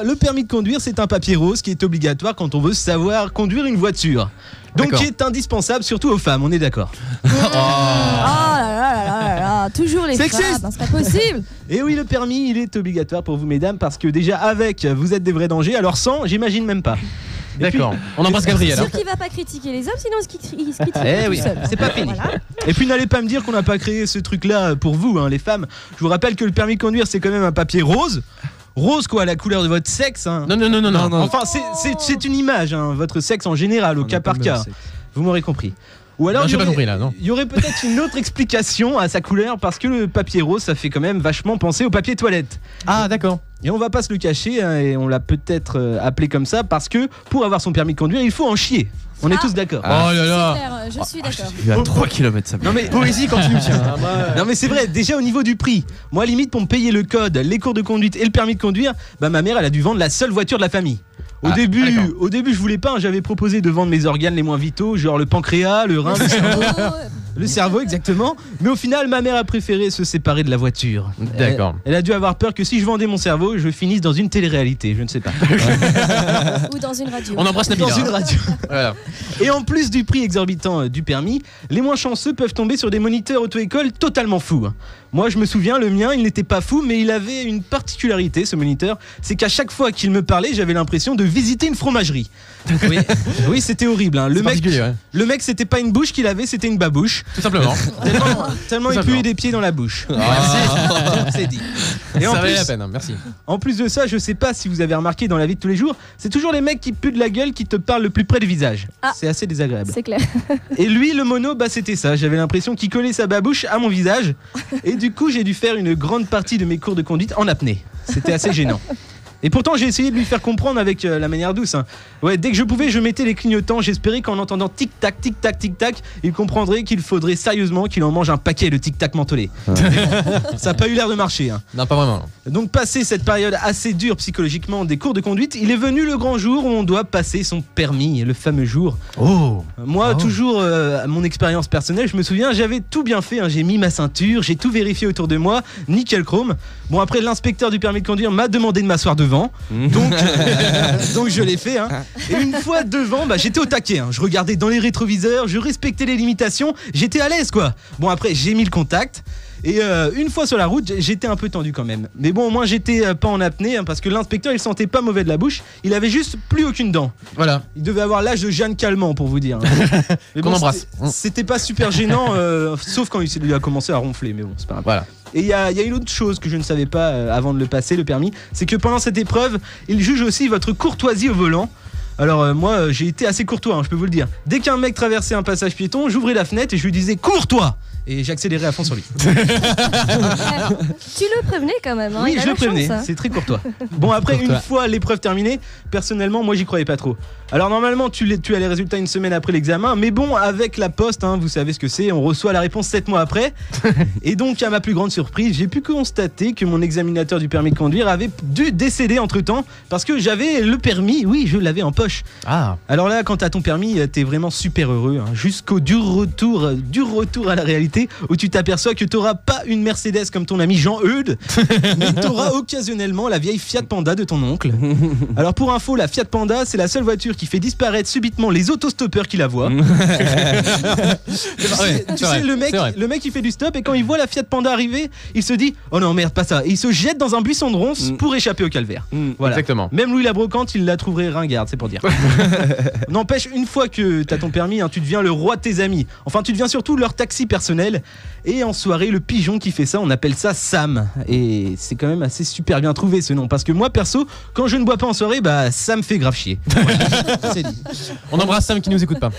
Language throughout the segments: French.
le permis de conduire, c'est un papier rose qui est obligatoire quand on veut savoir conduire une voiture. Donc qui est indispensable surtout aux femmes, on est d'accord. Oh là, toujours les Sexiste. femmes, c'est pas possible. Et oui, le permis, il est obligatoire pour vous mesdames parce que déjà avec, vous êtes des vrais dangers, alors sans, j'imagine même pas. D'accord, on embrasse Gabriel. C'est sûr qu'il va pas critiquer les hommes, sinon il se critique oui, tout seul. c'est pas fini. Voilà. Et puis n'allez pas me dire qu'on n'a pas créé ce truc-là pour vous, hein, les femmes. Je vous rappelle que le permis de conduire, c'est quand même un papier rose. Rose quoi, la couleur de votre sexe. Hein. Non. Enfin, c'est une image, hein, votre sexe en général, au cas par cas. Vous m'aurez compris. Ou alors, j'ai pas compris là, non. Il y aurait peut-être une autre explication à sa couleur parce que le papier rose, ça fait quand même vachement penser au papier toilette. Ah, d'accord. Et on va pas se le cacher, hein, et on l'a peut-être appelé comme ça parce que pour avoir son permis de conduire, il faut en chier. On est tous d'accord. Oh là là. Super, je suis d'accord. Il est à 3 km ça. Non mais Poésie continue, tiens. Non mais c'est vrai, déjà au niveau du prix, moi limite pour me payer le code, les cours de conduite et le permis de conduire, bah ma mère elle a dû vendre la seule voiture de la famille. Au début je voulais pas, hein, j'avais proposé de vendre mes organes les moins vitaux, genre le pancréas, le rein, le cerveau exactement. Mais au final, ma mère a préféré se séparer de la voiture. D'accord. Elle a dû avoir peur que si je vendais mon cerveau, je finisse dans une télé-réalité, je ne sais pas. Ou dans une radio. On embrasse Nabila. Dans une radio. Voilà. Et en plus du prix exorbitant du permis, les moins chanceux peuvent tomber sur des moniteurs auto-école totalement fous. Moi je me souviens, le mien il n'était pas fou, mais il avait une particularité, ce moniteur, c'est qu'à chaque fois qu'il me parlait, j'avais l'impression de visiter une fromagerie. Oui, c'était horrible, hein. Le mec c'était pas une bouche qu'il avait, c'était une babouche. Tout simplement. Tellement il puait des pieds dans la bouche. C'est dit. Et ça valait la peine, hein, merci. En plus de ça, je sais pas si vous avez remarqué dans la vie de tous les jours, c'est toujours les mecs qui puent de la gueule qui te parlent le plus près du visage. C'est assez désagréable. C'est clair. Et lui, le mono, bah c'était ça. J'avais l'impression qu'il collait sa babouche à mon visage. Et du coup, j'ai dû faire une grande partie de mes cours de conduite en apnée. C'était assez gênant. Et pourtant, j'ai essayé de lui faire comprendre avec la manière douce. Hein. Ouais, dès que je pouvais, je mettais les clignotants. J'espérais qu'en entendant tic-tac, tic-tac, tic-tac, il comprendrait qu'il faudrait sérieusement qu'il en mange un paquet de tic-tac mentholé. Ça n'a pas eu l'air de marcher. Hein. Non, pas vraiment. Donc, passé cette période assez dure psychologiquement des cours de conduite, il est venu le grand jour où on doit passer son permis, le fameux jour. Moi, toujours à mon expérience personnelle, je me souviens, j'avais tout bien fait. Hein. J'ai mis ma ceinture, j'ai tout vérifié autour de moi, nickel chrome. Bon, après, l'inspecteur du permis de conduire m'a demandé de m'asseoir devant. Donc je l'ai fait. Hein. Et une fois devant, bah, j'étais au taquet. Hein. Je regardais dans les rétroviseurs, je respectais les limitations, j'étais à l'aise quoi. Bon après j'ai mis le contact. Et une fois sur la route, j'étais un peu tendu quand même. Mais bon, au moins j'étais pas en apnée hein, parce que l'inspecteur il sentait pas mauvais de la bouche. Il avait juste plus aucune dent. Voilà. Il devait avoir l'âge de Jeanne Calment pour vous dire. Hein. Mais bon, embrasse. C'était pas super gênant, sauf quand il lui a commencé à ronfler. Mais bon, c'est pas grave. Voilà. Et il y a une autre chose que je ne savais pas avant de le passer, le permis, c'est que pendant cette épreuve, il juge aussi votre courtoisie au volant. Alors moi j'ai été assez courtois, hein, je peux vous le dire. Dès qu'un mec traversait un passage piéton, j'ouvrais la fenêtre et je lui disais cours-toi. Et j'accélérais à fond sur lui. Tu le prévenais quand même. Hein, oui, je le prévenais, c'est très courtois. Bon après une fois l'épreuve terminée, personnellement moi j'y croyais pas trop. Alors normalement tu as les résultats une semaine après l'examen, mais bon avec la poste, hein, vous savez ce que c'est, on reçoit la réponse 7 mois après. Et donc à ma plus grande surprise, j'ai pu constater que mon examinateur du permis de conduire avait dû décéder entre temps parce que j'avais le permis, oui je l'avais en poche. Alors là quand t'as ton permis, t'es vraiment super heureux, hein, jusqu'au dur retour à la réalité où tu t'aperçois que t'auras pas une Mercedes comme ton ami Jean-Eudes, mais t'auras occasionnellement la vieille Fiat Panda de ton oncle. Alors pour info, la Fiat Panda c'est la seule voiture qui fait disparaître subitement les autostoppeurs qui la voient. Tu sais, le mec il fait du stop et quand il voit la Fiat Panda arriver, il se dit oh non merde pas ça, et il se jette dans un buisson de ronces pour échapper au calvaire. Voilà. Exactement. Même Louis la Brocante il la trouverait ringarde, c'est pour dire. N'empêche, une fois que t'as ton permis, hein, tu deviens le roi de tes amis. Enfin tu deviens surtout leur taxi personnel. Et en soirée, le pigeon qui fait ça, on appelle ça Sam. Et c'est quand même assez super bien trouvé ce nom, parce que moi perso, quand je ne bois pas en soirée, bah ça me fait grave chier. Voilà, c'est dit. On embrasse Sam qui nous écoute pas.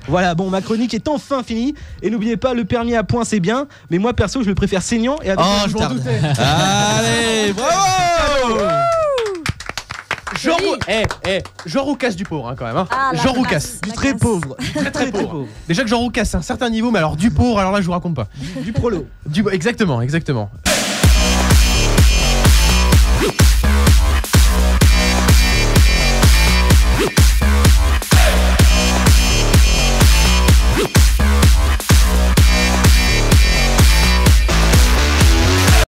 Voilà, bon, ma chronique est enfin finie. Et n'oubliez pas, le permis à points c'est bien, mais moi perso je le préfère saignant et avec je m'en doutais. Allez, bravo. Jean Roucas du pauvre hein, quand même. Hein. Jean Roucas. Du très pauvre. Très pauvre. Déjà que Jean Roucas c'est un certain niveau, mais alors du pauvre, alors là je vous raconte pas. Du prolo. Exactement.